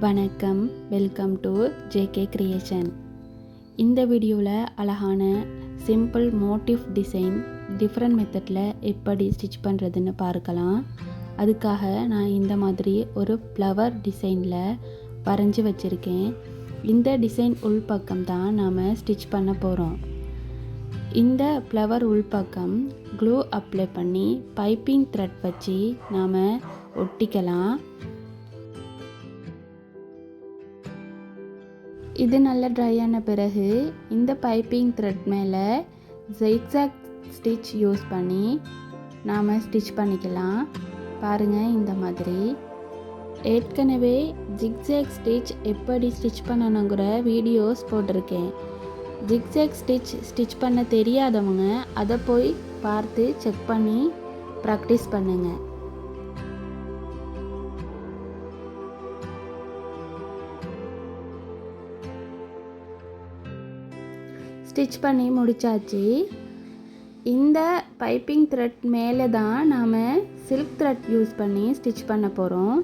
வணக்கம், welcome to JK creation. இந்த வீடியோவில் அழகான சிம்பிள் மோட்டிவ் டிசைன் டிஃப்ரெண்ட் மெத்தடில் எப்படி ஸ்டிச் பண்ணுறதுன்னு பார்க்கலாம். அதுக்காக நான் இந்த மாதிரி ஒரு ஃப்ளவர் டிசைனில் வரைஞ்சி வச்சுருக்கேன். இந்த டிசைன் உள்பக்கம் தான் நாம் ஸ்டிச் பண்ண போகிறோம். இந்த ஃப்ளவர் உள்பக்கம் க்ளூ அப்ளை பண்ணி பைப்பிங் த்ரெட் வச்சு நாம் ஒட்டிக்கலாம். இது நல்லா ட்ரை ஆன பிறகு இந்த பைப்பிங் த்ரெட் மேலே ஜிக்ஸாக் ஸ்டிச் யூஸ் பண்ணி நாம் ஸ்டிச் பண்ணிக்கலாம். பாருங்கள், இந்த மாதிரி ஏற்கனவே ஜிக்ஸாக் ஸ்டிச் எப்படி ஸ்டிச் பண்ணணுங்கிற வீடியோஸ் போட்டிருக்கேன். ஜிக்ஸாக் ஸ்டிச் பண்ண தெரியாதவங்க அதை போய் பார்த்து செக் பண்ணி ப்ராக்டிஸ் பண்ணுங்கள். ஸ்டிச் பண்ணி முடித்தாச்சு. இந்த பைப்பிங் த்ரெட் மேலே தான் நாம் சில்க் த்ரெட் யூஸ் பண்ணி ஸ்டிச் பண்ண போகிறோம்.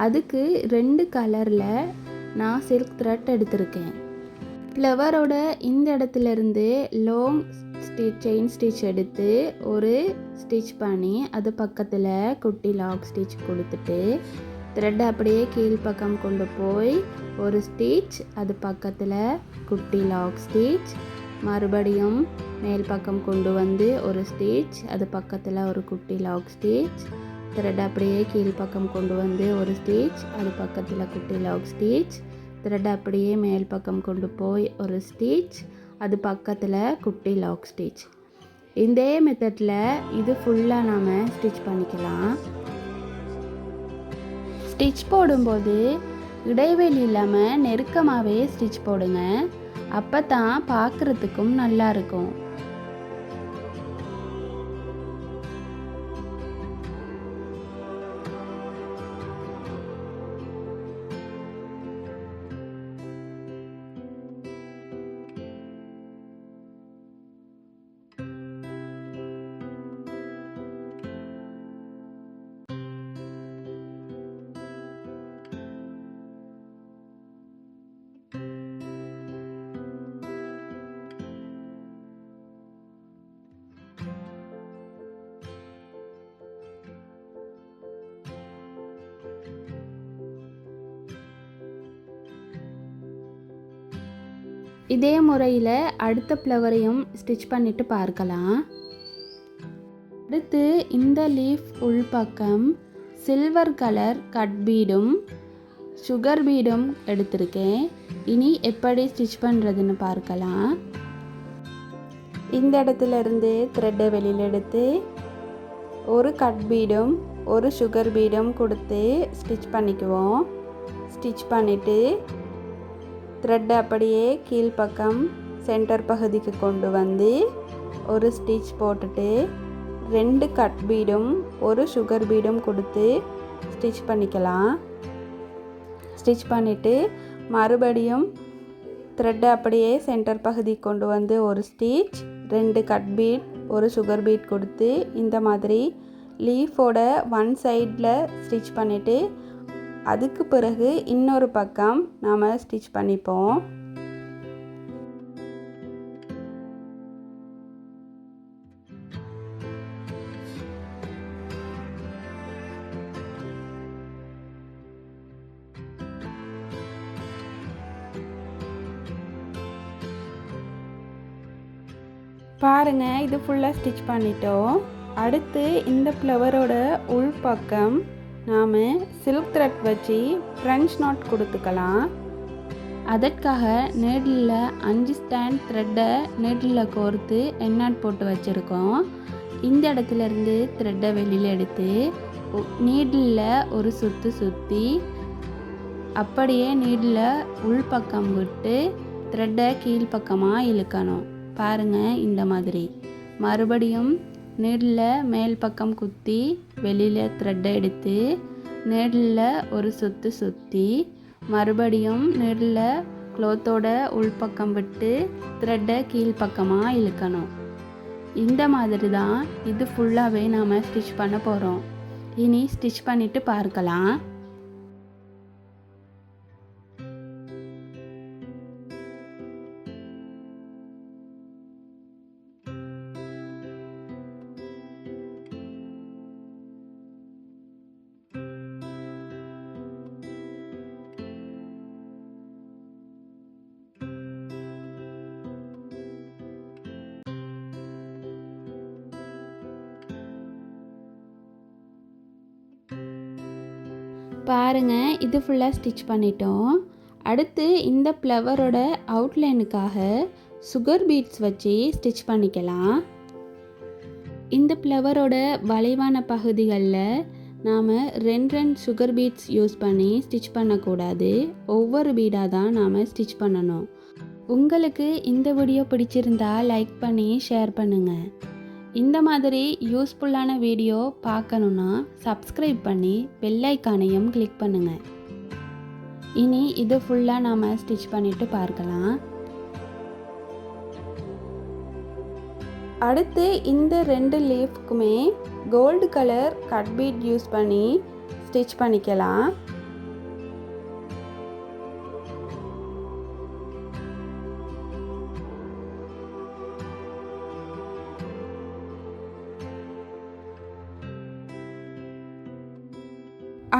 அதுக்கு 2 கலரில் நான் சில்க் த்ரெட் எடுத்திருக்கேன். ஃப்ளவரோட இந்த இடத்துலேருந்து லாங் செயின் ஸ்டிச் எடுத்து ஒரு ஸ்டிச் பண்ணி அது பக்கத்தில் குட்டி லாக் ஸ்டிச் கொடுத்துட்டு த்ரெட்டை அப்படியே கீழ்ப்பக்கம் கொண்டு போய் ஒரு ஸ்டிச், அது பக்கத்தில் குட்டி லாக் ஸ்டிச், மறுபடியும் மேல் பக்கம் கொண்டு வந்து ஒரு ஸ்டிச், அது பக்கத்தில் ஒரு குட்டி லாக் ஸ்டிச், த்ரெட் அப்படியே கீழ்ப்பக்கம் கொண்டு வந்து ஒரு ஸ்டிச், அது பக்கத்தில் குட்டி லாக் ஸ்டிச், த்ரெட் அப்படியே மேல் பக்கம் கொண்டு போய் ஒரு ஸ்டிச், அது பக்கத்தில் குட்டி லாக் ஸ்டிச். இதே மெத்தடில் இது ஃபுல்லாக நாம் ஸ்டிச் பண்ணிக்கலாம். ஸ்டிச் போடும்போது இடைவெளி இல்லாமல் நெருக்கமாகவே ஸ்டிச் போடுங்க. அப்போ தான் பார்க்குறதுக்கும் நல்லாயிருக்கும். இதே முறையில் அடுத்த ஃப்ளவரையும் ஸ்டிச் பண்ணிவிட்டு பார்க்கலாம். அடுத்து இந்த லீஃப் உள்பக்கம் சில்வர் கலர் கட் பீடும் சுகர் பீடும் எடுத்திருக்கேன். இனி எப்படி ஸ்டிச் பண்ணுறதுன்னு பார்க்கலாம். இந்த இடத்துல இருந்து த்ரெட்டை வெளியில் எடுத்து ஒரு கட் பீடும் ஒரு சுகர் பீடும் கொடுத்து ஸ்டிச் பண்ணிக்குவோம். ஸ்டிச் பண்ணிவிட்டு த்ரெட்டை அப்படியே கீழ்ப்பக்கம் சென்டர் பகுதிக்கு கொண்டு வந்து ஒரு ஸ்டிச் போட்டுட்டு 2 கட் பீடும் ஒரு சுகர் பீடும் கொடுத்து ஸ்டிச் பண்ணிக்கலாம். ஸ்டிச் பண்ணிவிட்டு மறுபடியும் த்ரெட்டை அப்படியே சென்டர் பகுதிக்கு கொண்டு வந்து ஒரு ஸ்டிச், 2 கட் பீட் ஒரு சுகர் பீட் கொடுத்து இந்த மாதிரி லீஃபோட 1 சைடில் ஸ்டிச் பண்ணிவிட்டு அதுக்கு பிறகு இன்னொரு பக்கம் நாம் ஸ்டிச் பண்ணிப்போம். பாருங்கள், இது ஃபுல்லாக ஸ்டிச் பண்ணிட்டோம். அடுத்து இந்த ஃப்ளவரோட உள்பக்கம் நாம் சில்க் த்ரெட் வச்சு ஃப்ரெஞ்ச் நாட் கொடுத்துக்கலாம். அதற்காக நீடில் 5 ஸ்டாண்ட் த்ரெட்டை நீடில் கோர்த்து எண்ணாட் போட்டு வச்சுருக்கோம். இந்த இடத்துலேருந்து த்ரெட்டை வெளியில் எடுத்து நீடில் ஒரு சுற்றி அப்படியே நீடில் உள்பக்கம் விட்டு த்ரெட்டை கீழ்ப்பக்கமாக இழுக்கணும். பாருங்கள், இந்த மாதிரி மறுபடியும் நீடில் மேல் பக்கம் குத்தி வெளியில் த்ரெட்டை எடுத்து நீடில் ஒரு சுற்றி மறுபடியும் நீடில் க்ளோத்தோட உள்பக்கம் விட்டு த்ரெட்டை கீழ்ப்பக்கமாக இழுக்கணும். இந்த மாதிரி தான் இது ஃபுல்லாகவே நாம் ஸ்டிச் பண்ண போகிறோம். இனி ஸ்டிச் பண்ணிவிட்டு பார்க்கலாம். பாருங்கள், இது ஃபுல்லாக ஸ்டிச் பண்ணிட்டோம். அடுத்து இந்த ஃப்ளவரோட அவுட்லைனுக்காக சுகர் பீட்ஸ் வச்சு ஸ்டிச் பண்ணிக்கலாம். இந்த ஃப்ளவரோட வளைவான பகுதிகளில் நாம் 2 சுகர் பீட்ஸ் யூஸ் பண்ணி ஸ்டிச் பண்ணக்கூடாது. ஒவ்வொரு பீடாக தான் நாம் ஸ்டிச் பண்ணணும். உங்களுக்கு இந்த வீடியோ பிடிச்சிருந்தா லைக் பண்ணி ஷேர் பண்ணுங்கள். இந்த மாதிரி யூஸ்ஃபுல்லான வீடியோ பார்க்கணுன்னா சப்ஸ்கிரைப் பண்ணி பெல் ஐக்கானையும் கிளிக் பண்ணுங்கள். இனி இது ஃபுல்லாக நாம் ஸ்டிச் பண்ணிவிட்டு பார்க்கலாம். அடுத்து இந்த 2 லீஃப்க்குமே gold colour cut bead use பண்ணி ஸ்டிச் பண்ணிக்கலாம்.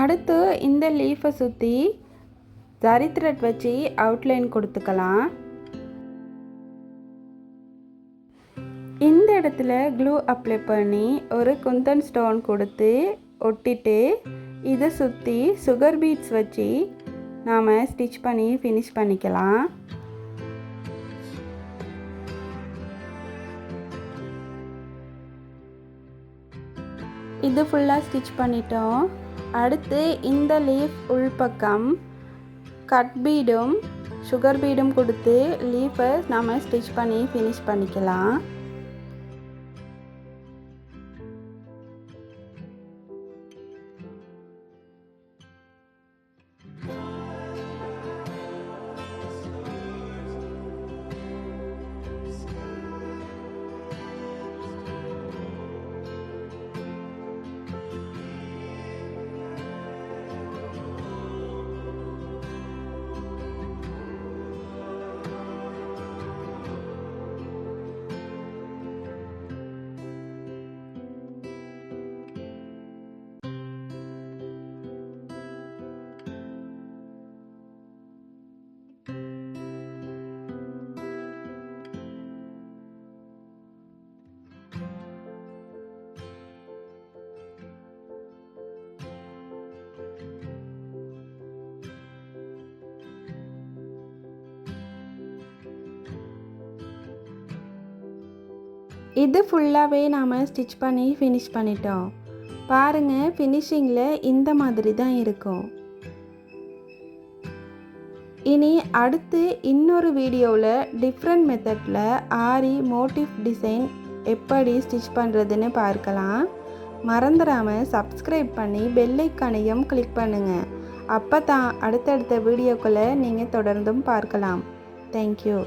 அடுத்து இந்த லீஃபை சுற்றி ஜரி த்ரெட் வச்சு அவுட்லைன் கொடுத்துக்கலாம். இந்த இடத்துல க்ளூ அப்ளை பண்ணி ஒரு குந்தன் ஸ்டோன் கொடுத்து ஒட்டிட்டு இதை சுற்றி சுகர் பீட்ஸ் வச்சு நாம் ஸ்டிச் பண்ணி ஃபினிஷ் பண்ணிக்கலாம். இது ஃபுல்லாக ஸ்டிச் பண்ணிட்டோம். அடுத்து இந்த லீஃப் உள்பக்கம் கட் பீடும் சுகர் பீடும் கொடுத்து லீஃபை நாம் ஸ்டிச் பண்ணி ஃபினிஷ் பண்ணிக்கலாம். இது ஃபுல்லாகவே நாம் ஸ்டிச் பண்ணி ஃபினிஷ் பண்ணிட்டோம். பாருங்கள், ஃபினிஷிங்கில் இந்த மாதிரி தான் இருக்கும். இனி அடுத்து இன்னொரு வீடியோவில் டிஃப்ரெண்ட் மெத்தடில் ஆரி மோட்டிஃப் டிசைன் எப்படி ஸ்டிச் பண்ணுறதுன்னு பார்க்கலாம். மறந்துடாமல் சப்ஸ்கிரைப் பண்ணி பெல் ஐக்கானையும் கிளிக் பண்ணுங்கள். அப்போ தான் அடுத்தடுத்த வீடியோக்களை நீங்கள் தொடர்ந்தும் பார்க்கலாம். தேங்க்யூ.